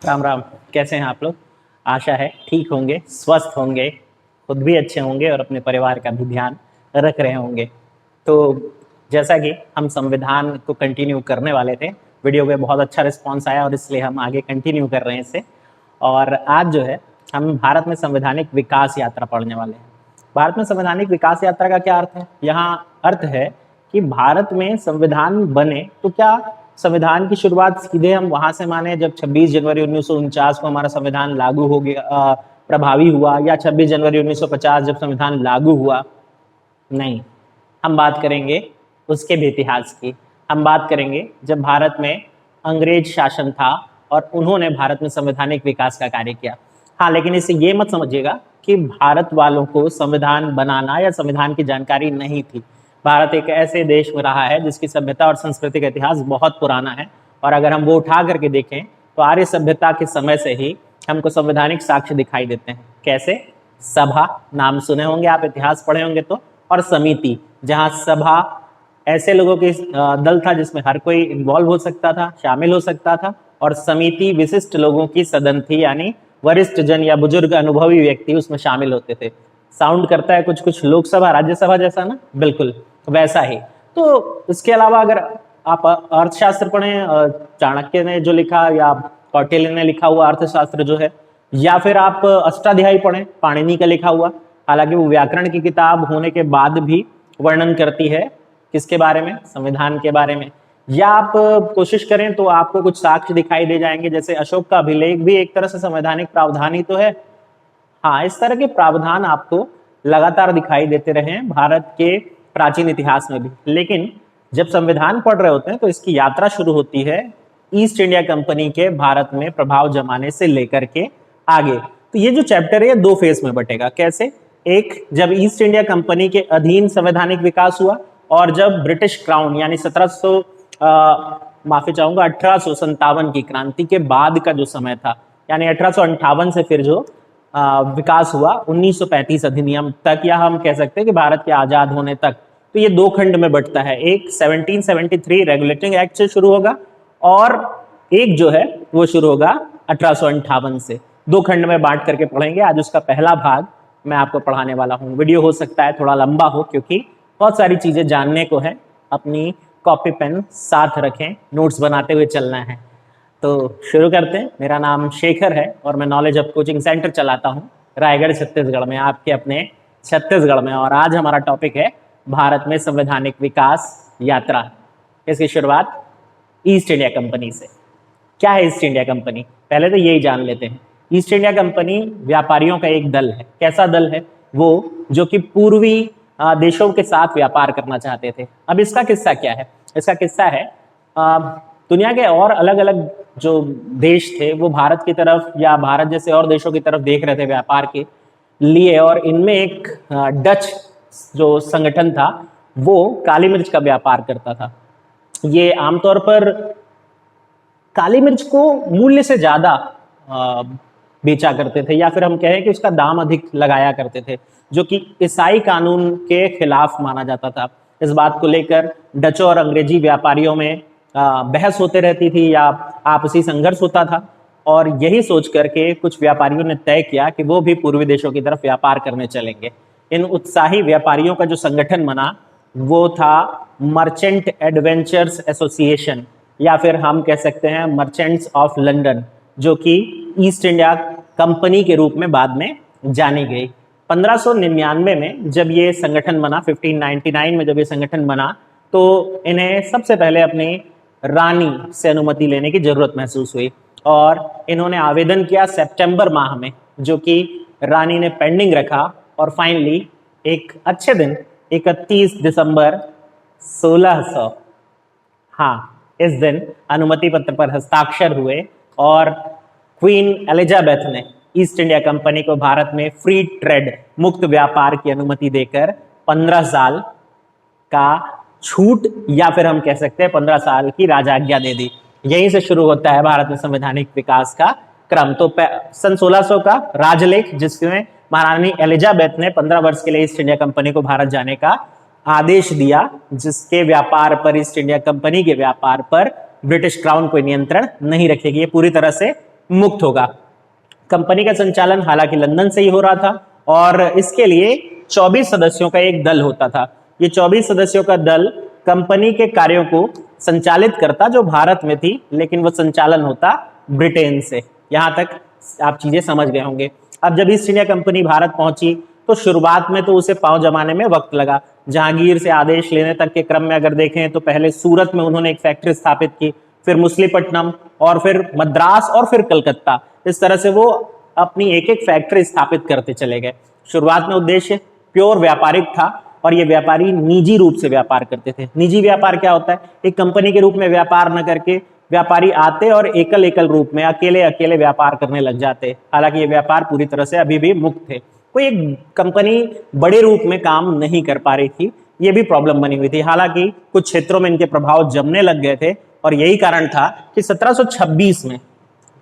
राम राम। कैसे हैं आप लोग? आशा है ठीक होंगे, स्वस्थ होंगे, खुद भी अच्छे होंगे और अपने परिवार का भी ध्यान रख रहे होंगे। तो जैसा कि हम संविधान को कंटिन्यू करने वाले थे, वीडियो पे बहुत अच्छा रिस्पांस आया और इसलिए हम आगे कंटिन्यू कर रहे हैं इसे। और आज जो है हम भारत में संवैधानिक विकास यात्रा पढ़ने वाले हैं। भारत में संवैधानिक विकास यात्रा का क्या अर्थ है? यहाँ अर्थ है कि भारत में संविधान बने तो क्या संविधान की शुरुआत सीधे हम वहां से माने जब 26 जनवरी 1949 को हमारा संविधान लागू हो गया, प्रभावी हुआ, या 26 जनवरी 1950 जब संविधान लागू हुआ? नहीं, हम बात करेंगे उसके भी इतिहास की। हम बात करेंगे जब भारत में अंग्रेज शासन था और उन्होंने भारत में संवैधानिक विकास का कार्य किया। हाँ, लेकिन इसे ये मत समझिएगा कि भारत वालों को संविधान बनाना या संविधान की जानकारी नहीं थी। भारत एक ऐसे देश में रहा है जिसकी सभ्यता और संस्कृति का इतिहास बहुत पुराना है, और अगर हम वो उठा करके देखें तो आर्य सभ्यता के समय से ही हमको संवैधानिक साक्ष्य दिखाई देते हैं। कैसे? सभा, नाम सुने होंगे आप, इतिहास पढ़े होंगे तो, और समिति, जहां सभा ऐसे लोगों की दल था जिसमें हर कोई इन्वॉल्व हो सकता था, शामिल हो सकता था, और समिति विशिष्ट लोगों की सदन थी, यानी वरिष्ठ जन या बुजुर्ग अनुभवी व्यक्ति उसमें शामिल होते थे। साउंड करता है कुछ कुछ लोकसभा राज्यसभा जैसा ना? बिल्कुल वैसा ही। तो इसके अलावा अगर आप अर्थशास्त्र पढ़ें, चाणक्य ने जो लिखा या कौटिल्य ने लिखा हुआ अर्थशास्त्र जो है, या फिर आप अष्टाध्यायी पढ़ें, पाणिनि का लिखा हुआ, हालांकि वो व्याकरण की किताब होने के बाद भी वर्णन करती है किसके बारे में? संविधान के बारे में। या आप कोशिश करें तो आपको कुछ साक्ष्य दिखाई दे जाएंगे, जैसे अशोक का अभिलेख भी एक तरह से संवैधानिक प्रावधान ही तो है। हाँ, इस तरह के प्रावधान आपको लगातार दिखाई देते रहे हैं भारत के प्राचीन इतिहास में भी। लेकिन जब संविधान पढ़ रहे होते हैं तो इसकी यात्रा शुरू होती है ईस्ट इंडिया कंपनी के भारत में प्रभाव जमाने से लेकर के आगे। तो ये जो चैप्टर है ये दो फेज में बटेगा। कैसे? एक, जब ईस्ट इंडिया कंपनी के अधीन संवैधानिक विकास हुआ, और जब ब्रिटिश क्राउन यानी 1857 की क्रांति के बाद का जो समय था, यानी 1858 से फिर जो विकास हुआ 1935 अधिनियम तक, या हम कह सकते हैं कि भारत के आजाद होने तक। तो ये दो खंड में बटता है। एक 1773 रेगुलेटिंग एक्ट से शुरू होगा, और एक जो है वो शुरू होगा 1858 से। दो खंड में बांट करके पढ़ेंगे। आज उसका पहला भाग मैं आपको पढ़ाने वाला हूँ। वीडियो हो सकता है थोड़ा लंबा हो, क्योंकि बहुत सारी चीजें जानने को है। अपनी कॉपी पेन साथ रखें, नोट्स बनाते हुए चलना है। तो शुरू करते हैं। मेरा नाम शेखर है और मैं नॉलेज ऑफ कोचिंग सेंटर चलाता हूँ रायगढ़ छत्तीसगढ़ में, आपके अपने छत्तीसगढ़ में। और आज हमारा टॉपिक है भारत में संवैधानिक विकास यात्रा। इसकी शुरुआत ईस्ट इंडिया कंपनी से। क्या है ईस्ट इंडिया कंपनी? पहले तो यही जान लेते हैं। ईस्ट इंडिया कंपनी व्यापारियों का एक दल है। कैसा दल है वो? जो कि पूर्वी देशों के साथ व्यापार करना चाहते थे। अब इसका किस्सा क्या है? इसका किस्सा है दुनिया के और अलग अलग जो देश थे वो भारत की तरफ या भारत जैसे और देशों की तरफ देख रहे थे व्यापार के लिए, और इनमें एक डच जो संगठन था वो काली मिर्च का व्यापार करता था। ये आमतौर पर काली मिर्च को मूल्य से ज्यादा बेचा करते थे, या फिर हम कहें कि उसका दाम अधिक लगाया करते थे, जो कि ईसाई कानून के खिलाफ माना जाता था। इस बात को लेकर डचों और अंग्रेजी व्यापारियों में बहस होते रहती थी या आपसी संघर्ष होता था, और यही सोच करके कुछ व्यापारियों ने तय किया कि वो भी पूर्वी देशों की तरफ व्यापार करने चलेंगे। इन उत्साही व्यापारियों का जो संगठन बना वो था मर्चेंट एडवेंचर्स एसोसिएशन, या फिर हम कह सकते हैं मर्चेंट्स ऑफ लंदन, जो कि ईस्ट इंडिया कंपनी के रूप में बाद में जानी गई। 1599 में जब ये संगठन बना, 1599 में जब ये संगठन बना, तो इन्हें सबसे पहले अपनी रानी से अनुमति लेने की जरूरत महसूस हुई, और इन्होंने आवेदन किया सितंबर माह में, जो कि रानी ने पेंडिंग रखा। और फाइनली एक अच्छे दिन 31 दिसंबर 1600, हाँ, इस दिन अनुमति पत्र पर हस्ताक्षर हुए, और क्वीन एलिजाबेथ ने ईस्ट इंडिया कंपनी को भारत में फ्री ट्रेड, मुक्त व्यापार की अनुमति देकर 15 साल का छूट, या फिर हम कह सकते हैं 15 साल की राजाज्ञा दे दी। यहीं से शुरू होता है भारत में संवैधानिक विकास का क्रम। तो सन 1600 का राजलेख, जिसमें महारानी एलिजाबेथ ने 15 वर्ष के लिए ईस्ट इंडिया कंपनी को भारत जाने का आदेश दिया, जिसके व्यापार पर, ईस्ट इंडिया कंपनी के व्यापार पर ब्रिटिश क्राउन कोई नियंत्रण नहीं रखेगी। ये पूरी तरह से मुक्त होगा। कंपनी का संचालन हालांकि लंदन से ही हो रहा था और इसके लिए 24 सदस्यों का एक दल होता था। ये 24 सदस्यों का दल कंपनी के कार्यों को संचालित करता जो भारत में थी, लेकिन वो संचालन होता ब्रिटेन से। यहां तक आप चीजें समझ गए होंगे। अब जब ईस्ट इंडिया कंपनी भारत पहुंची तो शुरुआत में तो उसे पांव जमाने में वक्त लगा। जहांगीर से आदेश लेने तक के क्रम में अगर देखें तो पहले सूरत में उन्होंने एक फैक्ट्री स्थापित की, फिर मुसलीपट्टनम और फिर मद्रास और फिर कलकत्ता। इस तरह से वो अपनी एक एक फैक्ट्री स्थापित करते चले गए। शुरुआत में उद्देश्य प्योर व्यापारिक था और ये व्यापारी निजी रूप से व्यापार करते थे। निजी व्यापार क्या होता है? एक कंपनी के रूप में व्यापार न करके व्यापारी आते और एकल एकल रूप में अकेले अकेले व्यापार करने लग जाते। हालांकि ये व्यापार पूरी तरह से अभी भी मुक्त थे। कोई एक कंपनी बड़े रूप में काम नहीं कर पा रही थी, ये भी प्रॉब्लम बनी हुई थी। हालांकि कुछ क्षेत्रों में इनके प्रभाव जमने लग गए थे और यही कारण था कि 1726 में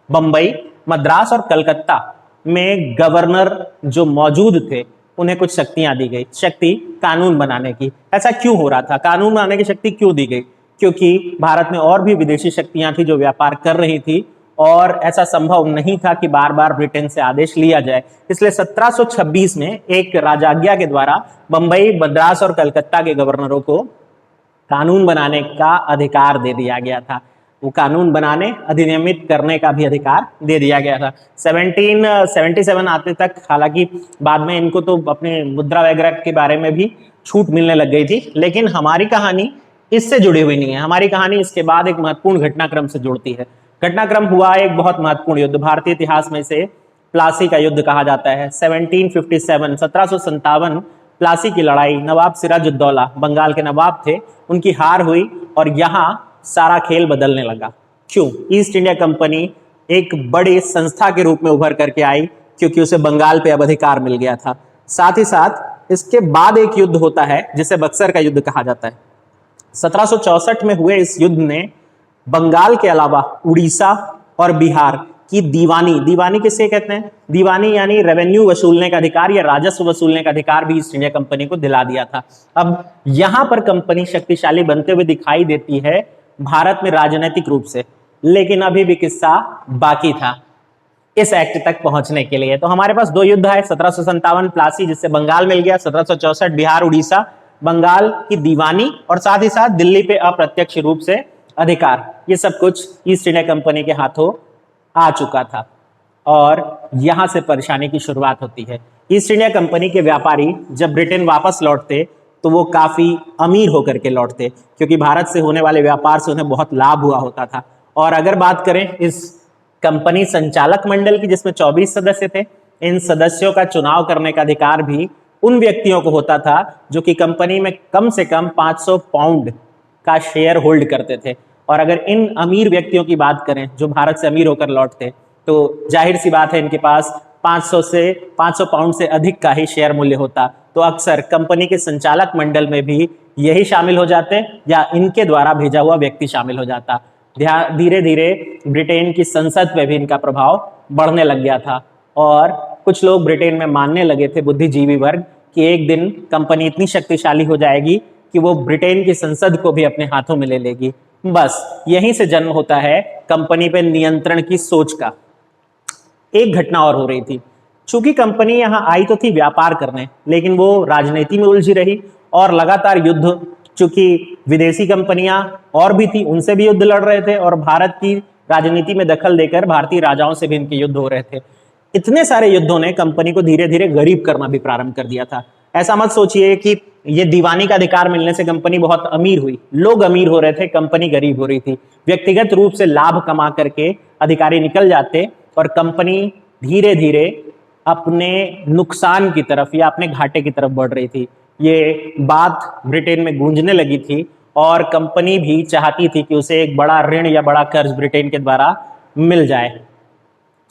बंबई, मद्रास और कलकत्ता में गवर्नर जो मौजूद थे उन्हें कुछ शक्तियां दी गई, शक्ति कानून बनाने की। ऐसा क्यों हो रहा था? कानून बनाने की शक्ति क्यों दी गई? क्योंकि भारत में और भी विदेशी शक्तियां थी जो व्यापार कर रही थी और ऐसा संभव नहीं था कि बार बार ब्रिटेन से आदेश लिया जाए। इसलिए 1726 में एक राजाज्ञा के द्वारा बंबई, मद्रास और कलकत्ता के गवर्नरों को कानून बनाने का अधिकार दे दिया गया था। वो कानून बनाने, अधिनियमित करने का भी अधिकार दे दिया गया था। 1777 आते तक, हालांकि बाद में इनको तो अपने मुद्रा वगैरह के बारे में भी छूट मिलने लग गई थी, लेकिन हमारी कहानी इससे जुड़ी हुई नहीं है। हमारी कहानी इसके बाद एक महत्वपूर्ण घटनाक्रम से जुड़ती है। घटनाक्रम हुआ एक बहुत महत्वपूर्ण युद्ध, भारतीय इतिहास में से प्लासी का युद्ध कहा जाता है। 1757 प्लासी की लड़ाई, नवाब सिराजुद्दौला बंगाल के नवाब थे, उनकी हार हुई और यहां सारा खेल बदलने लगा। क्यों? ईस्ट इंडिया कंपनी एक बड़ी संस्था के रूप में उभर करके आई क्योंकि उसे बंगाल पे अब अधिकार मिल गया था। साथ ही साथ इसके बाद एक युद्ध होता है जिसे बक्सर का युद्ध कहा जाता है। 1764 में हुए इस युद्ध ने बंगाल के अलावा उड़ीसा और बिहार की दीवानी किसे कहते हैं? दीवानी यानी रेवेन्यू वसूलने का अधिकार या राजस्व वसूलने का अधिकार भी ईस्ट इंडिया कंपनी को दिला दिया था। अब यहां पर कंपनी शक्तिशाली बनते हुए दिखाई देती है भारत में राजनीतिक रूप से, लेकिन अभी भी किस्सा बाकी था इस एक्ट तक पहुंचने के लिए। तो हमारे पास दो युद्ध है, 1757 प्लासी जिससे बंगाल मिल गया, 1764 बिहार उड़ीसा, बंगाल की दीवानी और साथ ही साथ दिल्ली पे अप्रत्यक्ष रूप से अधिकार। ये सब कुछ ईस्ट इंडिया कंपनी के हाथों आ चुका था और यहां से परेशानी की शुरुआत होती है। ईस्ट इंडिया कंपनी के व्यापारी जब ब्रिटेन वापस लौटते तो वो काफी अमीर होकर के लौटते, क्योंकि भारत से होने वाले व्यापार से उन्हें बहुत लाभ हुआ होता था। और अगर बात करें इस कंपनी संचालक मंडल की जिसमें 24 सदस्य थे, इन सदस्यों का चुनाव करने का अधिकार भी उन व्यक्तियों को होता था जो कि कंपनी में कम से कम 500 पाउंड का शेयर होल्ड करते थे। और अगर इन अमीर व्यक्तियों की बात करें जो भारत से अमीर होकर लौटते, तो जाहिर सी बात है इनके पास 500 पाउंड से अधिक का ही शेयर मूल्य होता। तो अक्सर कंपनी के संचालक मंडल में भी यही शामिल हो जाते या इनके द्वारा भेजा हुआ व्यक्ति शामिल हो जाता। धीरे धीरे ब्रिटेन की संसद में भी इनका प्रभाव बढ़ने लग गया था और कुछ लोग ब्रिटेन में मानने लगे थे, बुद्धिजीवी वर्ग, कि एक दिन कंपनी इतनी शक्तिशाली हो जाएगी कि वो ब्रिटेन की संसद को भी अपने हाथों में ले लेगी। बस यहीं से जन्म होता है कंपनी पे नियंत्रण की सोच का। एक घटना और हो रही थी, चूंकि कंपनी यहां आई तो थी व्यापार करने, लेकिन वो राजनीति में उलझी रही और लगातार युद्ध, चूंकि विदेशी कंपनियां और भी थी उनसे भी युद्ध लड़ रहे थे और भारत की राजनीति में दखल देकर भारतीय राजाओं से भी इनके युद्ध हो रहे थे। इतने सारे युद्धों ने कंपनी को धीरे धीरे गरीब करना भी प्रारंभ कर दिया था। ऐसा मत सोचिए कि ये दीवानी का अधिकार मिलने से कंपनी बहुत अमीर हुई। लोग अमीर हो रहे थे, कंपनी गरीब हो रही थी। व्यक्तिगत रूप से लाभ कमा करके अधिकारी निकल जाते और कंपनी धीरे धीरे अपने नुकसान की तरफ या अपने घाटे की तरफ बढ़ रही थी। ये बात ब्रिटेन में गूंजने लगी थी और कंपनी भी चाहती थी कि उसे एक बड़ा ऋण या बड़ा कर्ज ब्रिटेन के द्वारा मिल जाए।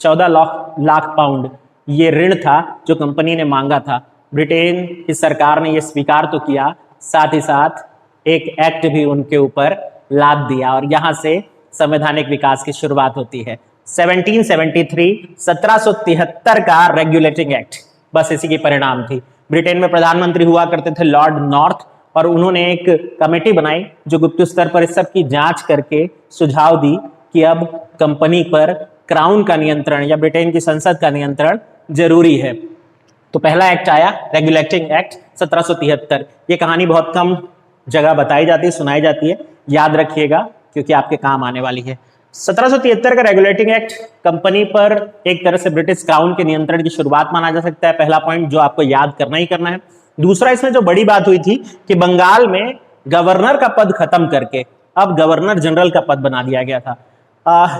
14 लाख पाउंड ये ऋण था जो कंपनी ने मांगा था। ब्रिटेन की सरकार ने यह स्वीकार तो किया, साथ ही साथ एक एक्ट भी उनके ऊपर लाद दिया और यहां से संवैधानिक विकास की शुरुआत होती है। 1773 का रेगुलेटिंग एक्ट बस इसी की परिणाम थी। ब्रिटेन में प्रधानमंत्री हुआ करते थे लॉर्ड नॉर्थ और उन्होंने एक कमेटी बनाई जो गुप्त स्तर पर इस सब की जांच करके सुझाव दी कि अब कंपनी पर क्राउन का नियंत्रण या ब्रिटेन की संसद का नियंत्रण जरूरी है। तो पहला एक्ट आया रेगुलेटिंग एक्ट 1773। ये कहानी बहुत कम जगह बताई जाती है, सुनाई जाती है, याद रखिएगा क्योंकि आपके काम आने वाली है। 1773 का रेगुलेटिंग एक्ट कंपनी पर एक तरह से ब्रिटिश क्राउन के नियंत्रण की शुरुआत माना जा सकता है, पहला पॉइंट जो आपको याद करना ही करना है। दूसरा, इसमें जो बड़ी बात हुई थी कि बंगाल में गवर्नर का पद खत्म करके अब गवर्नर जनरल का पद बना दिया गया था।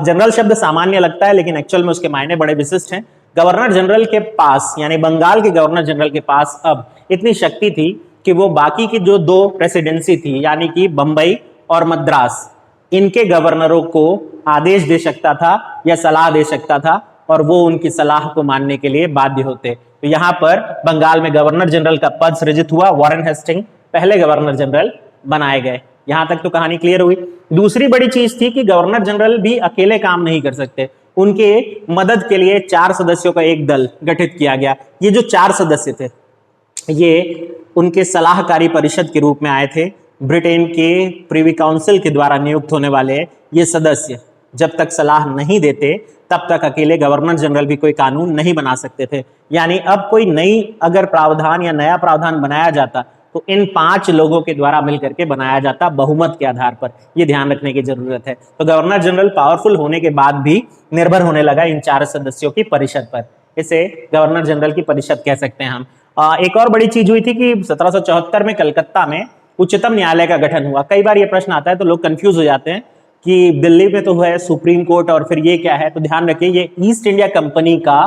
जनरल शब्द सामान्य लगता है लेकिन एक्चुअल में उसके मायने बड़े विशिष्ट हैं। गवर्नर जनरल के पास यानी बंगाल के गवर्नर जनरल के पास अब इतनी शक्ति थी कि वो बाकी की जो दो प्रेसिडेंसी थी यानी कि बंबई और मद्रास, इनके गवर्नरों को आदेश दे सकता था या सलाह दे सकता था और वो उनकी सलाह को मानने के लिए बाध्य होते। तो यहां पर बंगाल में गवर्नर जनरल का पद सृजित हुआ। वॉरेन हेस्टिंग पहले गवर्नर जनरल बनाए गए। यहां तक तो कहानी क्लियर हुई। दूसरी बड़ी चीज थी कि गवर्नर जनरल भी अकेले काम नहीं कर सकते, उनके मदद के लिए 4 सदस्यों का एक दल गठित किया गया। ये जो 4 सदस्य थे ये उनके सलाहकारी परिषद के रूप में आए थे। ब्रिटेन के प्रिवी काउंसिल के द्वारा नियुक्त होने वाले ये सदस्य जब तक सलाह नहीं देते तब तक अकेले गवर्नर जनरल भी कोई कानून नहीं बना सकते थे। यानी अब कोई नई अगर प्रावधान या नया प्रावधान बनाया जाता तो इन 5 लोगों के द्वारा मिलकर के बनाया जाता बहुमत के आधार पर। यह ध्यान रखने की जरूरत है। तो गवर्नर जनरल पावरफुल होने के बाद भी निर्भर होने लगा इन 4 सदस्यों की परिषद पर। इसे गवर्नर जनरल की परिषद कह सकते हैं हम। एक और बड़ी चीज हुई थी कि 1774 में कलकत्ता में उच्चतम न्यायालय का गठन हुआ। कई बार ये प्रश्न आता है तो लोग कंफ्यूज हो जाते हैं कि दिल्ली में तो है सुप्रीम कोर्ट और फिर ये क्या है। तो ध्यान रखिए ये ईस्ट इंडिया कंपनी का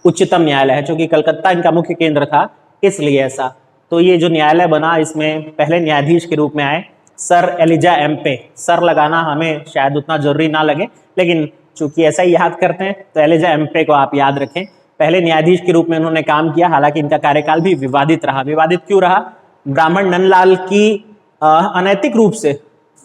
उच्चतम न्यायालय है, क्योंकि कलकत्ता इनका मुख्य केंद्र था, इसलिए ऐसा। तो ये जो न्यायालय बना इसमें पहले न्यायाधीश के रूप में आए सर एलिजा एम्पे। सर लगाना हमें शायद उतना जरूरी ना लगे लेकिन चूंकि ऐसा ही याद करते हैं तो एलिजा एम्पे को आप याद रखें। पहले न्यायाधीश के रूप में उन्होंने काम किया। हालांकि इनका कार्यकाल भी विवादित रहा। विवादित क्यों रहा? ब्राह्मण नंदलाल की अनैतिक रूप से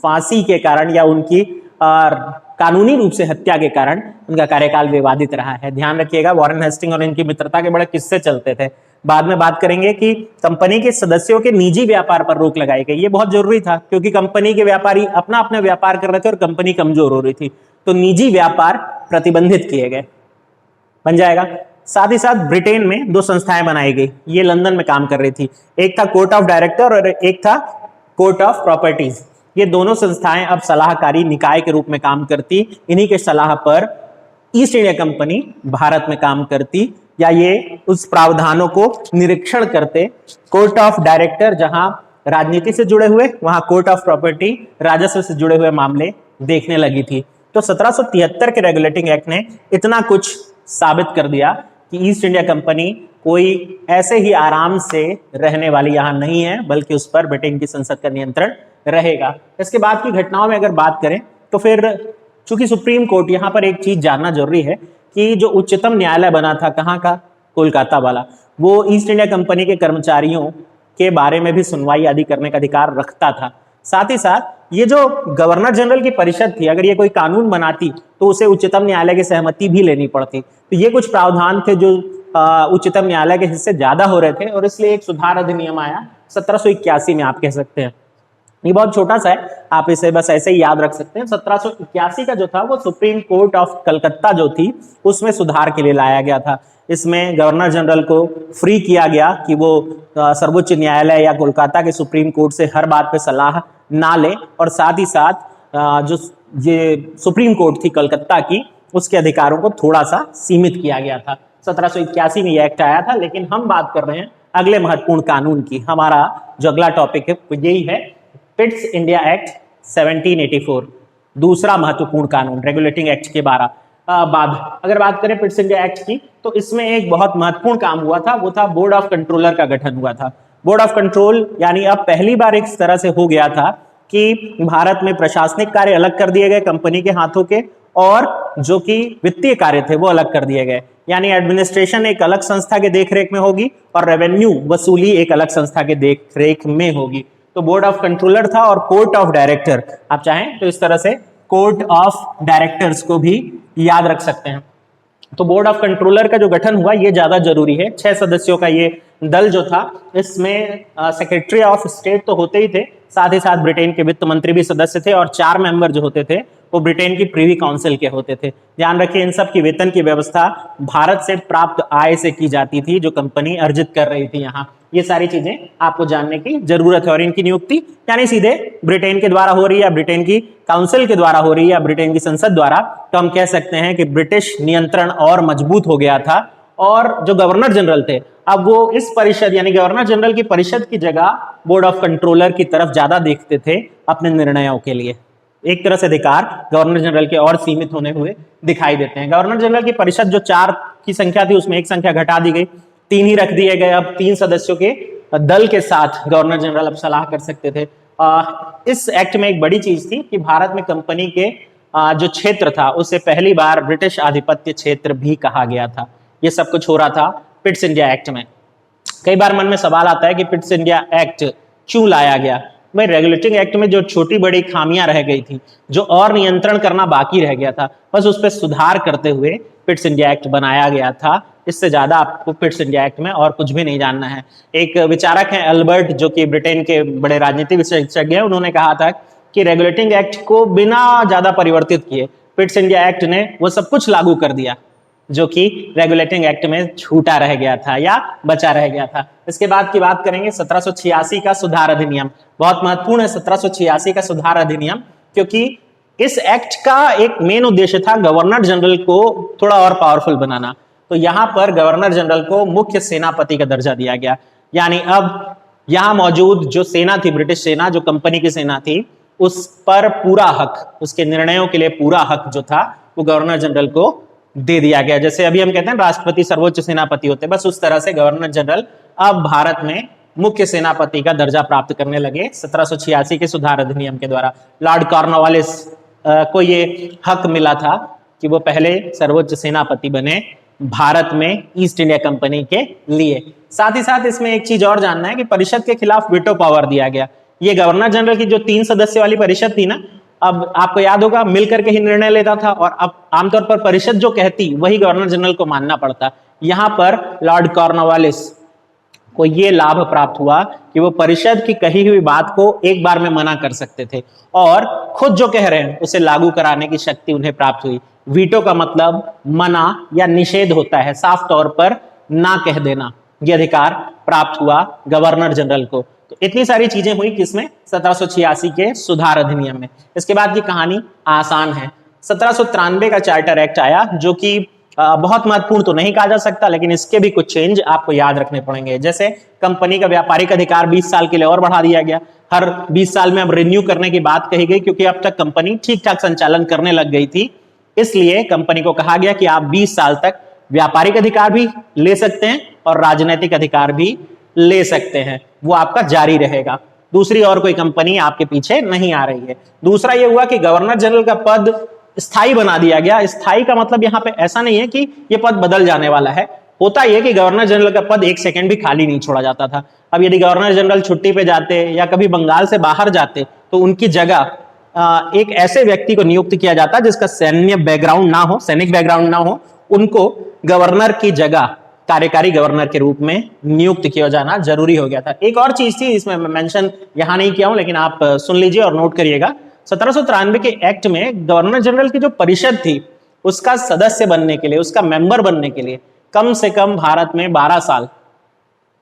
फांसी के कारण या उनकी कानूनी रूप से हत्या के कारण उनका कार्यकाल विवादित रहा है। ध्यान रखिएगा वॉरेन हेस्टिंग और इनकी मित्रता के बड़े किस्से चलते थे। बाद में बात करेंगे कि कंपनी के सदस्यों के निजी व्यापार पर रोक लगाई गई। ये बहुत जरूरी था क्योंकि कंपनी के व्यापारी अपना अपना व्यापार कर रहे थे और कंपनी कमजोर हो रही थी, तो निजी व्यापार प्रतिबंधित किए गए। बन जाएगा। साथ ही साथ ब्रिटेन में 2 संस्थाएं बनाई गई। ये लंदन में काम कर रही थी। एक था कोर्ट ऑफ डायरेक्टर और एक था कोर्ट ऑफ प्रॉपर्टीज। ये दोनों संस्थाएं अब सलाहकारी निकाय के रूप में काम करती। इन्हीं के सलाह पर ईस्ट इंडिया कंपनी भारत में काम करती या ये उस प्रावधानों को निरीक्षण करते। कोर्ट ऑफ डायरेक्टर जहां राजनीति से जुड़े हुए, वहां कोर्ट ऑफ प्रॉपर्टी राजस्व से जुड़े हुए मामले देखने लगी थी। तो 1773 के रेगुलेटिंग एक्ट ने इतना कुछ साबित कर दिया कि ईस्ट इंडिया कंपनी कोई ऐसे ही आराम से रहने वाली यहां नहीं है, बल्कि उस पर ब्रिटेन की संसद का नियंत्रण रहेगा। इसके बाद की घटनाओं में अगर बात करें तो फिर चूंकि सुप्रीम कोर्ट, यहां पर एक चीज जानना जरूरी है कि जो उच्चतम न्यायालय बना था कहां का, कोलकाता वाला, वो ईस्ट इंडिया कंपनी के कर्मचारियों के बारे में भी सुनवाई आदि करने का अधिकार रखता था। साथ ही साथ ये जो गवर्नर जनरल की परिषद थी, अगर ये कोई कानून बनाती तो उसे उच्चतम न्यायालय की सहमति भी लेनी पड़ती। तो ये कुछ प्रावधान थे जो उच्चतम न्यायालय के हिस्से ज्यादा हो रहे थे और इसलिए एक सुधार अधिनियम आया 1781 में, आप कह सकते हैं। ये बहुत छोटा सा है, आप इसे बस ऐसे ही याद रख सकते हैं। 1781 का जो था वो सुप्रीम कोर्ट ऑफ कलकत्ता जो थी उसमें सुधार के लिए लाया गया था। इसमें गवर्नर जनरल को फ्री किया गया कि वो सर्वोच्च न्यायालय या कोलकाता के सुप्रीम कोर्ट से हर बात पे सलाह ना ले, और साथ ही साथ जो ये सुप्रीम कोर्ट थी कलकत्ता की, उसके अधिकारों को थोड़ा सा सीमित किया गया था। 1781 में यह एक्ट आया था। लेकिन हम बात कर रहे हैं अगले महत्वपूर्ण कानून की। हमारा जो अगला टॉपिक है वो यही है, पिट्स इंडिया एक्ट 1784, दूसरा महत्वपूर्ण कानून रेगुलेटिंग एक्ट के बाद अगर बात करें पिट्स इंडिया एक्ट की, तो इसमें एक बहुत महत्वपूर्ण काम हुआ था, वो था बोर्ड ऑफ कंट्रोलर का गठन हुआ था। बोर्ड ऑफ कंट्रोल यानी अब पहली बार इस तरह से हो गया था कि भारत में प्रशासनिक कार्य अलग कर दिए गए कंपनी के हाथों के, और जो कि वित्तीय कार्य थे वो अलग कर दिए गए। यानी एडमिनिस्ट्रेशन एक अलग संस्था के देखरेख में होगी और रेवेन्यू वसूली एक अलग संस्था के देखरेख में होगी। तो बोर्ड ऑफ कंट्रोलर था और कोर्ट ऑफ डायरेक्टर, आप चाहें तो इस तरह से कोर्ट ऑफ डायरेक्टर्स को भी याद रख सकते हैं। तो बोर्ड ऑफ कंट्रोलर का जो गठन हुआ ये ज्यादा जरूरी है। 6 सदस्यों का ये दल जो था, इसमें सेक्रेटरी ऑफ स्टेट तो होते ही थे, साथ ही साथ ब्रिटेन के वित्त मंत्री भी सदस्य थे, और 4 मेंबर जो होते थे वो ब्रिटेन की प्रीवी काउंसिल के होते थे। ध्यान रखिए, इन सब की वेतन की व्यवस्था भारत से प्राप्त आय से की जाती थी, जो कंपनी अर्जित कर रही थी यहाँ। ये सारी चीजें आपको जानने की जरूरत है। और इनकी नियुक्ति यानी सीधे ब्रिटेन के द्वारा हो रही है, या ब्रिटेन की काउंसिल के द्वारा हो रही है, या ब्रिटेन की संसद द्वारा। तो हम कह सकते हैं कि ब्रिटिश नियंत्रण और मजबूत हो गया था। और जो गवर्नर जनरल थे, अब वो इस परिषद यानी गवर्नर जनरल की परिषद की जगह बोर्ड ऑफ कंट्रोलर की तरफ ज्यादा देखते थे अपने निर्णयों के लिए। एक तरह से अधिकार गवर्नर जनरल के और सीमित होने हुए दिखाई देते हैं। गवर्नर जनरल की परिषद जो 4 की संख्या थी, उसमें एक संख्या घटा दी गई, 3 ही रख दिए गए। अब 3 सदस्यों के दल के साथ गवर्नर जनरल अब सलाह कर सकते थे। इस एक्ट में एक बड़ी चीज थी कि भारत में कंपनी के जो क्षेत्र था, उसे पहली बार ब्रिटिश आधिपत्य क्षेत्र भी कहा गया था। ये सब कुछ हो रहा था पिट्स इंडिया एक्ट में। कई बार मन में सवाल आता है कि पिट्स इंडिया एक्ट क्यों लाया गया। भाई, रेगुलेटिंग एक्ट में जो छोटी बड़ी खामियां रह गई थी, जो और नियंत्रण करना बाकी रह गया था, बस उस पर सुधार करते हुए पिट्स इंडिया एक्ट बनाया गया था। इससे ज्यादा आपको पिट्स इंडिया एक्ट में और कुछ भी नहीं जानना है। एक विचारक हैं अल्बर्ट, जो कि ब्रिटेन के बड़े राजनीतिक विशेषज्ञ हैं, उन्होंने कहा था कि रेगुलेटिंग एक्ट को बिना ज्यादा परिवर्तित किए पिट्स इंडिया एक्ट ने वो सब कुछ लागू कर दिया जो कि रेगुलेटिंग एक्ट में छूटा रह गया था या बचा रह गया था। इसके बाद की बात करेंगे 1786 का सुधार अधिनियम। बहुत महत्वपूर्ण है 1786 का सुधार अधिनियम, क्योंकि इस एक्ट का एक मेन उद्देश्य था गवर्नर जनरल को थोड़ा और पावरफुल बनाना। तो यहां पर गवर्नर जनरल को मुख्य सेनापति का दर्जा दिया गया। यानी अब यहां मौजूद जो सेना थी, ब्रिटिश सेना, जो कंपनी की सेना थी, उस पर पूरा हक, उसके निर्णयों के लिए पूरा हक जो था वो गवर्नर जनरल को दे दिया गया। जैसे अभी हम कहते हैं राष्ट्रपति सर्वोच्च सेनापति होते, बस उस तरह से गवर्नर जनरल अब भारत में मुख्य सेनापति का दर्जा प्राप्त करने लगे 1786 के सुधार अधिनियम के द्वारा। लॉर्ड कॉर्नवालिस को ये हक मिला था कि वो पहले सर्वोच्च सेनापति बने भारत में ईस्ट इंडिया कंपनी के लिए। साथ ही साथ इसमें एक चीज और जानना है कि परिषद के खिलाफ वीटो पावर दिया गया। ये गवर्नर जनरल की जो 3 सदस्य वाली परिषद थी ना, अब आपको याद होगा मिलकर के ही निर्णय लेता था, और अब आमतौर पर परिषद जो कहती वही गवर्नर जनरल को मानना पड़ता। यहां पर लॉर्ड कॉर्नवालिस को यह लाभ प्राप्त हुआ कि वो परिषद की कही हुई बात को एक बार में मना कर सकते थे, और खुद जो कह रहे हैं उसे लागू कराने की शक्ति उन्हें प्राप्त हुई। वीटो का मतलब मना या निषेध होता है, साफ तौर पर ना कह देना। यह अधिकार प्राप्त हुआ गवर्नर जनरल को। तो इतनी सारी चीजें हुई किसमें, 1786 के सुधार अधिनियम में। इसके बाद की कहानी आसान है। 1793 का चार्टर एक्ट आया, जो कि बहुत महत्वपूर्ण तो नहीं कहा जा सकता, लेकिन इसके भी कुछ चेंज आपको याद रखने पड़ेंगे। जैसे कंपनी का व्यापारिक अधिकार 20 साल के लिए और बढ़ा दिया गया। हर 20 साल में अब रिन्यू करने की बात कही गई, क्योंकि अब तक कंपनी ठीक ठाक संचालन करने लग गई थी। इसलिए कंपनी को कहा गया कि आप 20 साल तक व्यापारिक अधिकार भी ले सकते हैं और राजनीतिक अधिकार भी ले सकते हैं, वो आपका जारी रहेगा। दूसरी और कोई कंपनी आपके पीछे नहीं आ रही है। दूसरा ये हुआ कि गवर्नर जनरल का पद स्थायी बना दिया गया। स्थायी का मतलब यहां पे ऐसा नहीं है कि ये पद बदल जाने वाला है। होता यह कि गवर्नर जनरल का पद 1 सेकंड भी खाली नहीं छोड़ा जाता था। अब यदि गवर्नर जनरल छुट्टी पे जाते या कभी बंगाल से बाहर जाते, तो उनकी जगह एक ऐसे व्यक्ति को नियुक्त किया जाता जिसका सैन्य बैकग्राउंड ना हो, सैनिक बैकग्राउंड ना हो, उनको गवर्नर की जगह कार्यकारी गवर्नर के रूप में नियुक्त किया जाना जरूरी हो गया था। एक और चीज थी, इसमें मैं मेंशन यहां नहीं किया हूं, लेकिन आप सुन लीजिए और नोट करिएगा। 1793 के एक्ट में गवर्नर जनरल की जो परिषद थी, उसका सदस्य बनने के लिए, उसका मेंबर बनने के लिए कम से कम भारत में 12 साल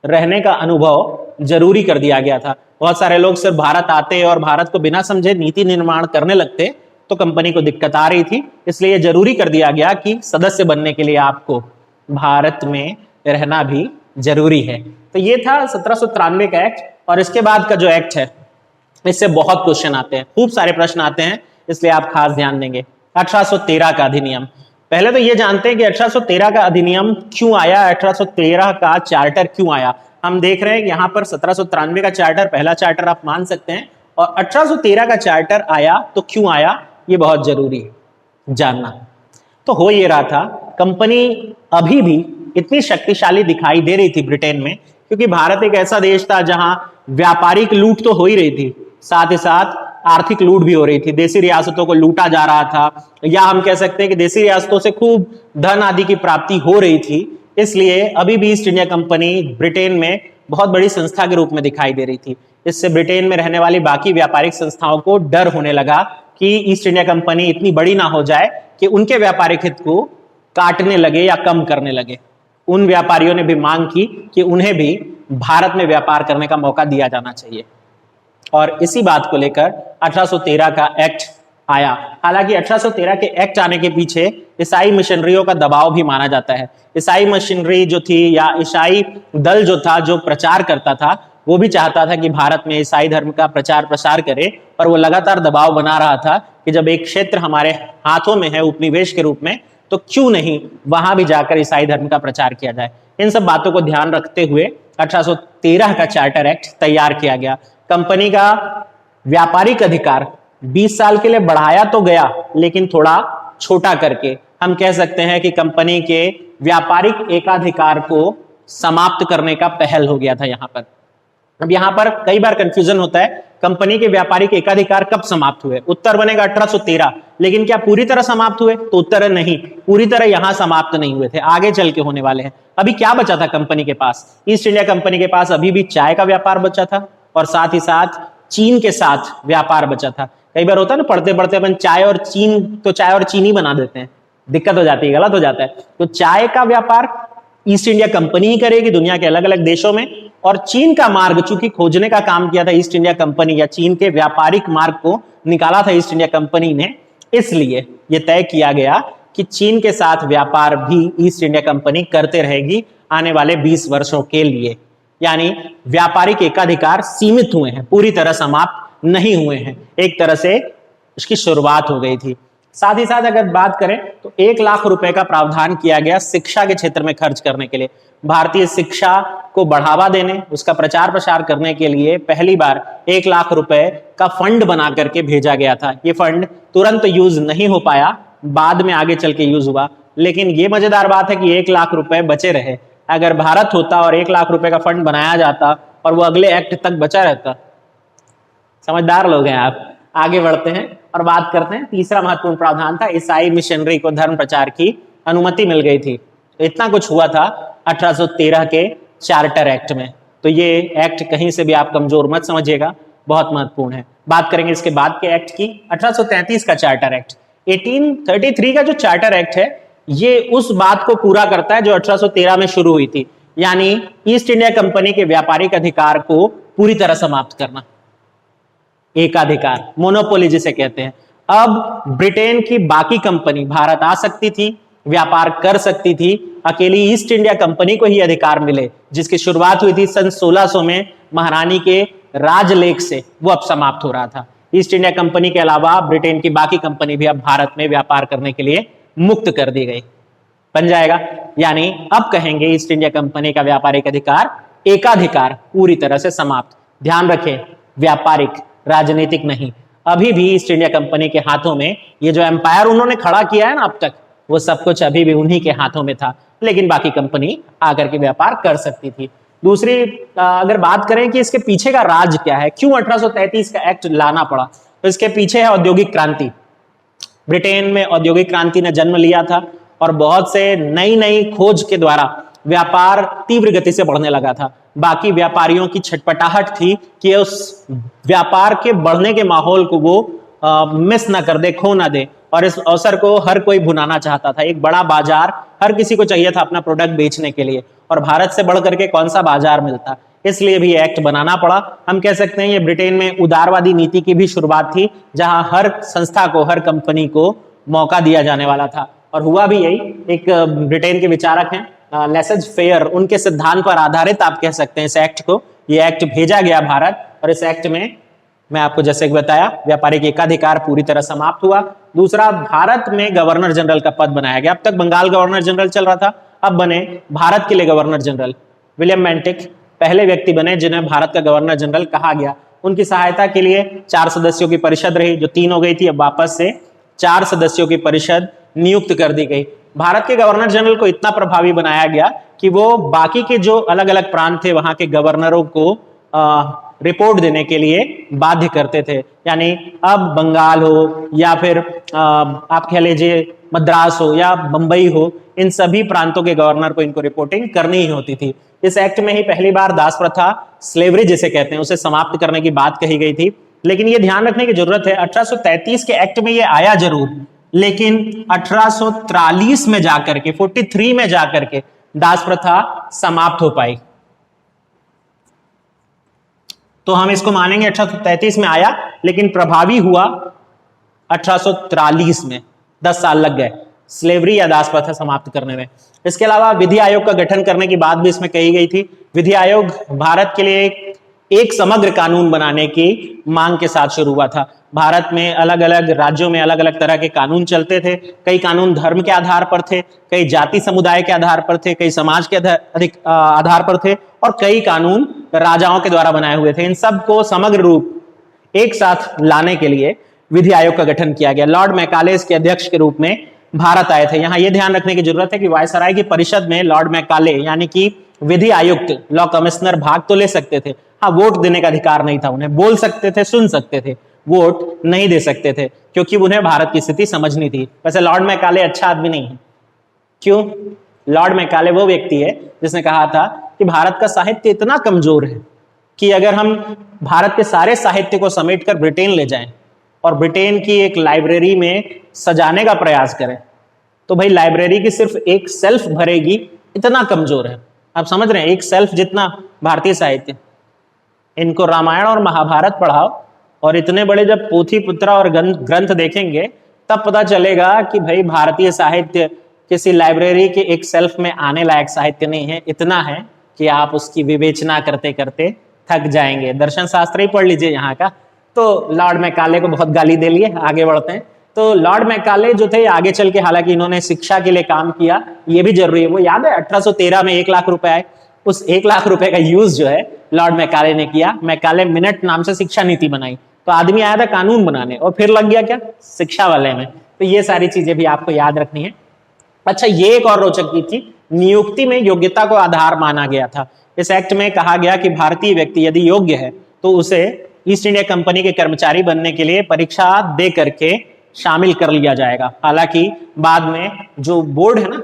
रहने का अनुभव जरूरी कर दिया गया था। बहुत सारे लोग सिर्फ भारत आते और भारत को बिना समझे नीति निर्माण करने लगते, तो कंपनी को दिक्कत आ रही थी। इसलिए जरूरी कर दिया गया कि सदस्य बनने के लिए आपको भारत में रहना भी जरूरी है। तो ये था 1793 का एक्ट। और इसके बाद का जो एक्ट है, इससे बहुत क्वेश्चन आते हैं, खूब सारे प्रश्न आते हैं, इसलिए आप खास ध्यान देंगे। 1813 का अधिनियम। पहले तो ये जानते हैं कि 1813 का अधिनियम क्यों आया, 1813 का चार्टर क्यों आया। हम देख रहे हैं कि यहाँ पर 1793 का चार्टर पहला चार्टर आप मान सकते हैं, और 1813 का चार्टर आया तो क्यों आया, ये बहुत जरूरी है जानना। तो हो ये रहा था, कंपनी अभी भी इतनी शक्तिशाली दिखाई दे रही थी ब्रिटेन में, क्योंकि भारत एक ऐसा देश था जहां व्यापारिक लूट तो हो ही रही थी, साथ ही साथ आर्थिक लूट भी हो रही थी। देसी रियासतों को लूटा जा रहा था, या हम कह सकते हैं कि देसी रियासतों से खूब धन आदि की प्राप्ति हो रही थी। इसलिए अभी भी ईस्ट इंडिया कंपनी ब्रिटेन में बहुत बड़ी संस्था के रूप में दिखाई दे रही थी। इससे ब्रिटेन में रहने वाली बाकी व्यापारिक संस्थाओं को डर होने लगा कि ईस्ट इंडिया कंपनी इतनी बड़ी ना हो जाए कि उनके व्यापारिक हित को काटने लगे या कम करने लगे। उन व्यापारियों ने भी मांग की कि उन्हें भी भारत में व्यापार करने का मौका दिया जाना चाहिए, और इसी बात को लेकर 1813 का एक्ट आया। हालांकि 1813 के एक्ट आने के पीछे ईसाई मिशनरियों का दबाव भी माना जाता है। ईसाई मिशनरी जो थी या ईसाई दल जो था, जो प्रचार करता था, वो भी चाहता था कि भारत में ईसाई धर्म का प्रचार प्रसार करे, पर वो लगातार दबाव बना रहा था कि जब एक क्षेत्र हमारे हाथों में है उपनिवेश के रूप में, तो क्यों नहीं वहां भी जाकर ईसाई धर्म का प्रचार किया जाए। इन सब बातों को ध्यान रखते हुए 1813 का चार्टर एक्ट तैयार किया गया। कंपनी का व्यापारिक अधिकार 20 साल के लिए बढ़ाया तो गया, लेकिन थोड़ा छोटा करके। हम कह सकते हैं कि कंपनी के व्यापारिक एकाधिकार को समाप्त करने का पहल हो गया था यहां पर। अब यहां पर कई बार कंफ्यूजन होता है, कंपनी के व्यापारिक एकाधिकार कब समाप्त हुए। उत्तर बनेगा 1813, लेकिन क्या पूरी तरह समाप्त हुए? तो उत्तर है नहीं, पूरी तरह यहां समाप्त नहीं हुए थे, आगे चल के होने वाले हैं। अभी क्या बचा था कंपनी के पास? ईस्ट इंडिया कंपनी के पास अभी भी चाय का व्यापार बचा था, और साथ ही साथ चीन के साथ व्यापार बचा था। कई बार होता है ना, पढ़ते पढ़ते अपन चाय और चीन, तो चाय और चीनी बना देते हैं, दिक्कत हो जाती है, गलत हो जाता है। तो चाय का व्यापार ईस्ट इंडिया कंपनी ही करेगी दुनिया के अलग अलग देशों में, और चीन का मार्ग चूंकि खोजने का काम किया था ईस्ट इंडिया कंपनी, या चीन के व्यापारिक मार्ग को निकाला था ईस्ट इंडिया कंपनी ने, इसलिए यह तय किया गया कि चीन के साथ व्यापार भी ईस्ट इंडिया कंपनी करते रहेगी आने वाले 20 वर्षों के लिए। यानी व्यापारिक एकाधिकार सीमित हुए हैं, पूरी तरह समाप्त नहीं हुए हैं, एक तरह से इसकी शुरुआत हो गई थी। साथ ही साथ अगर बात करें तो 1 लाख रुपए का प्रावधान किया गया शिक्षा के क्षेत्र में खर्च करने के लिए। भारतीय शिक्षा को बढ़ावा देने, उसका प्रचार प्रसार करने के लिए पहली बार 1 लाख रुपए का फंड बना करके भेजा गया था। ये फंड तुरंत यूज नहीं हो पाया, बाद में आगे चल के यूज हुआ, लेकिन ये मजेदार बात है कि 1 लाख रुपए बचे रहे। अगर भारत होता और 1 लाख रुपए का फंड बनाया जाता और वो अगले एक्ट तक बचा रहता। समझदार लोग हैं आप। आगे बढ़ते हैं और बात करते हैं, तीसरा महत्वपूर्ण प्रावधान था ईसाई मिशनरी को धर्म प्रचार की अनुमति मिल गई थी। तो इतना कुछ हुआ था 1813 के चार्टर एक्ट में। तो ये एक्ट कहीं से भी आप कमजोर मत समझिएगा, बहुत महत्वपूर्ण है। बात करेंगे इसके बाद के एक्ट की, 1833 का चार्टर एक्ट। 1833 का जो चार्टर एक्ट है, ये उस बात को पूरा करता है जो 1813 में शुरू हुई थी, यानी ईस्ट इंडिया कंपनी के व्यापारिक अधिकार को पूरी तरह समाप्त करना। एकाधिकार, मोनोपोली जिसे कहते हैं। अब ब्रिटेन की बाकी कंपनी भारत आ सकती थी, व्यापार कर सकती थी, अकेली ईस्ट इंडिया कंपनी को ही अधिकार मिले, जिसकी शुरुआत हुई थी सन 1600 में महारानी के राजलेख से, वो अब समाप्त हो रहा था। ईस्ट इंडिया कंपनी के अलावा ब्रिटेन की बाकी कंपनी भी अब भारत में व्यापार करने के लिए मुक्त कर दी गई। बन जाएगा, यानी अब कहेंगे ईस्ट इंडिया कंपनी का व्यापारिक अधिकार, एकाधिकार पूरी तरह से समाप्त। ध्यान रखें, व्यापारिक, राजनीतिक नहीं। अभी भी ईस्ट इंडिया कंपनी के हाथों में ये जो एम्पायर उन्होंने खड़ा किया है ना अब तक, वो सब कुछ अभी भी उन्हीं के हाथों में था, लेकिन बाकी कंपनी आकर के व्यापार कर सकती थी। दूसरी अगर बात करें कि इसके पीछे का राज क्या है, क्यों 1833 का एक्ट लाना पड़ा, तो इसके पीछे है औद्योगिक क्रांति। ब्रिटेन में औद्योगिक क्रांति ने जन्म लिया था और बहुत से नई नई खोज के द्वारा व्यापार तीव्र गति से बढ़ने लगा था। बाकी व्यापारियों की छटपटाहट थी कि उस व्यापार के बढ़ने के माहौल को वो मिस ना कर दे, खो ना दे, और इस अवसर को हर कोई भुनाना चाहता था। एक बड़ा बाजार हर किसी को चाहिए था अपना प्रोडक्ट बेचने के लिए, और भारत से बढ़ करके कौन सा बाजार मिलता, इसलिए भी एक्ट बनाना पड़ा। हम कह सकते हैं ये ब्रिटेन में उदारवादी नीति की भी शुरुआत थी, जहां हर संस्था को, हर कंपनी को मौका दिया जाने वाला था, और हुआ भी यही। एक ब्रिटेन के विचारक हैं लेसेज फेयर, उनके सिद्धांत पर आधारित आप कह सकते हैं इस एक्ट को। ये एक्ट भेजा गया भारत, और इस एक्ट में मैं आपको जैसे बताया व्यापारिक एकाधिकार पूरी तरह समाप्त हुआ। दूसरा, भारत में गवर्नर जनरल का पद बनाया गया। अब तक बंगाल गवर्नर जनरल चल रहा था, अब बने भारत के लिए गवर्नर जनरल। विलियम बेंटिक पहले व्यक्ति बने जिन्हें भारत का गवर्नर जनरल कहा गया। उनकी सहायता के लिए 4 सदस्यों की परिषद रही, जो 3 हो गई थी, अब वापस से 4 सदस्यों की परिषद नियुक्त कर दी गई। भारत के गवर्नर जनरल को इतना प्रभावी बनाया गया कि वो बाकी के जो अलग अलग प्रांत थे वहां के गवर्नरों को रिपोर्ट देने के लिए बाध्य करते थे। यानी अब बंगाल हो या फिर आप कह लीजिए मद्रास हो या बंबई हो, इन सभी प्रांतों के गवर्नर को इनको रिपोर्टिंग करनी ही होती थी। इस एक्ट में ही पहली बार दास प्रथा, स्लेवरी जिसे कहते हैं, उसे समाप्त करने की बात कही गई थी। लेकिन ये ध्यान रखने की जरूरत है 1833 के एक्ट में ये आया जरूर, लेकिन 1843 में जाकर के 43 में जाकर के दास प्रथा समाप्त हो पाई। तो हम इसको मानेंगे 1833 में आया, लेकिन प्रभावी हुआ 1843 में, 10 साल लग गए स्लेवरी या दास प्रथा समाप्त करने में। इसके अलावा विधि आयोग का गठन करने की बात भी इसमें कही गई थी। विधि आयोग भारत के लिए एक समग्र कानून बनाने की मांग के साथ शुरू हुआ था। भारत में अलग अलग राज्यों में अलग अलग तरह के कानून चलते थे। कई कानून धर्म के आधार पर थे, कई जाति समुदाय के आधार पर थे, कई समाज के आधार पर थे, और कई कानून राजाओं के द्वारा बनाए हुए थे। इन सब को समग्र रूप एक साथ लाने के लिए विधि आयोग का गठन किया गया। लॉर्ड मैकाले इसके अध्यक्ष के रूप में भारत आए थे। यहां यह ध्यान रखने की जरूरत है कि वायसराय की परिषद में लॉर्ड मैकाले यानी कि विधि आयुक्त, लॉ कमिश्नर भाग तो ले सकते थे, हाँ वोट देने का अधिकार नहीं था उन्हें। बोल सकते थे, सुन सकते थे, वोट नहीं दे सकते थे, क्योंकि उन्हें भारत की स्थिति समझनी थी। वैसे लॉर्ड मैकाले अच्छा आदमी नहीं है। क्यों? लॉर्ड मैकाले वो व्यक्ति है जिसने कहा था कि भारत का साहित्य इतना कमजोर है कि अगर हम भारत के सारे साहित्य को समेटकर ब्रिटेन ले जाएं और ब्रिटेन की एक लाइब्रेरी में सजाने का प्रयास करें, तो भाई लाइब्रेरी की सिर्फ एक सेल्फ भरेगी, इतना कमजोर है। आप समझ रहे हैं, एक सेल्फ जितना भारतीय साहित्य। इनको रामायण और महाभारत पढ़ाओ और इतने बड़े जब पोथी पुत्रा और ग्रंथ देखेंगे तब पता चलेगा कि भाई भारतीय साहित्य किसी लाइब्रेरी के एक सेल्फ में आने लायक साहित्य नहीं है। इतना है कि आप उसकी विवेचना करते करते थक जाएंगे। दर्शन शास्त्र ही पढ़ लीजिए यहाँ का। तो लॉर्ड मैकाले को बहुत गाली दे लिए। आगे बढ़ते हैं। तो लॉर्ड मैकाले जो थे आगे चल के, हालांकि इन्होंने शिक्षा के लिए काम किया, ये भी जरूरी है। वो याद है 1813 में 1 लाख रुपए आए, उस 1 लाख रुपए का यूज जो है लॉर्ड मैकाले ने किया। मैकाले मिनट नाम से शिक्षा नीति बनाई। तो आदमी आया था कानून बनाने और फिर लग गया क्या, शिक्षा वाले में। तो ये सारी चीजें भी आपको याद रखनी है। अच्छा, ये एक और रोचक चीज थी, नियुक्ति में योग्यता को आधार माना गया था। इस एक्ट में कहा गया कि भारतीय व्यक्ति यदि योग्य है तो उसे ईस्ट इंडिया कंपनी के कर्मचारी बनने के लिए परीक्षा दे करके शामिल कर लिया जाएगा। हालांकि बाद में जो बोर्ड है ना,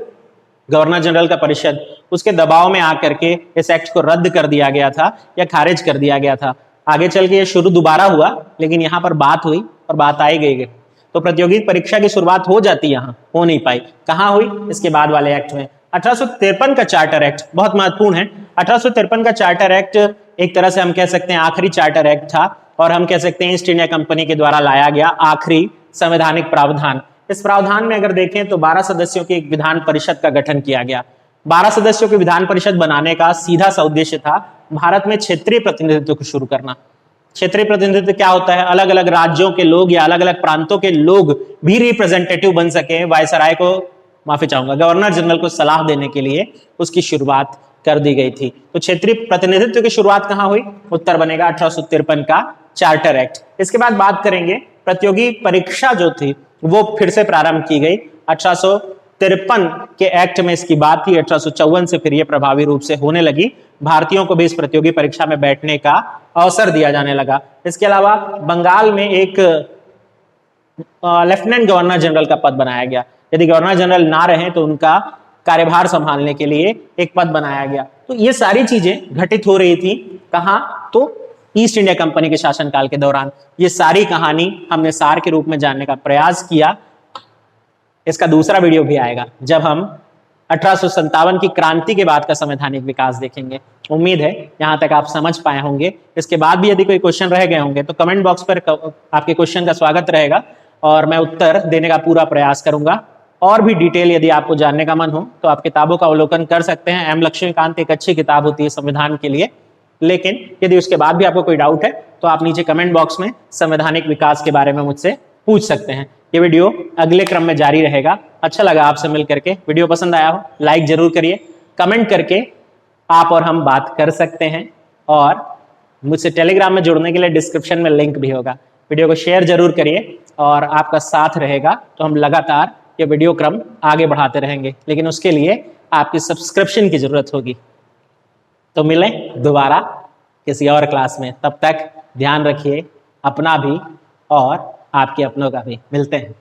गवर्नर जनरल का परिषद, उसके दबाव में आकर के इस एक्ट को रद्द कर दिया गया था या खारिज कर दिया गया था। आगे चल के ये शुरू दोबारा हुआ, लेकिन यहाँ पर बात हुई और बात आई गई। तो प्रतियोगी परीक्षा की शुरुआत हो जाती, यहाँ हो नहीं पाई। कहाँ हुई? इसके बाद वाले एक्ट में। 1853 का चार्टर एक्ट बहुत महत्वपूर्ण है। 1853 का चार्टर एक्ट एक तरह से हम कह सकते हैं आखिरी चार्टर एक्ट था, और हम कह सकते हैं ईस्ट इंडिया कंपनी के द्वारा लाया गया आखिरी संवैधानिक प्रावधान। इस प्रावधान में अगर देखें तो 12 सदस्यों की एक विधान परिषद का गठन किया गया। 12 सदस्यों की विधान परिषद बनाने का सीधा सा उद्देश्य था भारत में क्षेत्रीय प्रतिनिधित्व को शुरू करना। क्षेत्रीय प्रतिनिधित्व क्या होता है? अलग अलग राज्यों के लोग या अलग अलग प्रांतों के लोग भी रिप्रेजेंटेटिव बन सके, वायसराय को, माफी चाहूंगा, गवर्नर जनरल को सलाह देने के लिए उसकी शुरुआत कर दी गई थी। तो क्षेत्रीय प्रतिनिधित्व की शुरुआत कहां हुई? उत्तर बनेगा 1853 का चार्टर एक्ट। इसके बाद बात करेंगे प्रतियोगी परीक्षा जो थी वो फिर से प्रारंभ की गई। 1853 के एक्ट में इसकी बात थी। 1854 से फिर ये प्रभावी रूप से होने लगी। भारतीयों को भी इस प्रतियोगी परीक्षा में बैठने का अवसर दिया जाने लगा। इसके अलावा बंगाल में एक लेफ्टिनेंट गवर्नर जनरल का पद बनाया गया। यदि गवर्नर जनरल ना रहे तो उनका कार्यभार संभालने के लिए एक पद बनाया गया। तो ये सारी चीजें घटित हो रही थी। कहां? तो ईस्ट इंडिया कंपनी के शासनकाल के दौरान। ये सारी कहानी हमने सार के रूप में जानने का प्रयास किया। इसका दूसरा वीडियो भी आएगा जब हम 1857 की क्रांति के बाद का संवैधानिक विकास देखेंगे। उम्मीद है यहां तक आप समझ पाए होंगे। इसके बाद भी यदि कोई क्वेश्चन रह गए होंगे तो कमेंट बॉक्स पर आपके क्वेश्चन का स्वागत रहेगा और मैं उत्तर देने का पूरा प्रयास करूंगा। और भी डिटेल यदि आपको जानने का मन हो तो आप किताबों का अवलोकन कर सकते हैं। एम लक्ष्मीकांत एक अच्छी किताब होती है संविधान के लिए। लेकिन यदि उसके बाद भी आपको कोई डाउट है तो आप नीचे कमेंट बॉक्स में संवैधानिक विकास के बारे में मुझसे पूछ सकते हैं। ये वीडियो अगले क्रम में जारी रहेगा। अच्छा लगा आपसे मिल करके। वीडियो पसंद आया हो लाइक जरूर करिए। कमेंट करके आप और हम बात कर सकते हैं, और मुझसे टेलीग्राम में जुड़ने के लिए डिस्क्रिप्शन में लिंक भी होगा। वीडियो को शेयर जरूर करिए और आपका साथ रहेगा तो हम लगातार ये वीडियो क्रम आगे बढ़ाते रहेंगे। लेकिन उसके लिए आपकी सब्सक्रिप्शन की जरूरत होगी। तो मिलें दोबारा किसी और क्लास में। तब तक ध्यान रखिए अपना भी और आपके अपनों का भी। मिलते हैं।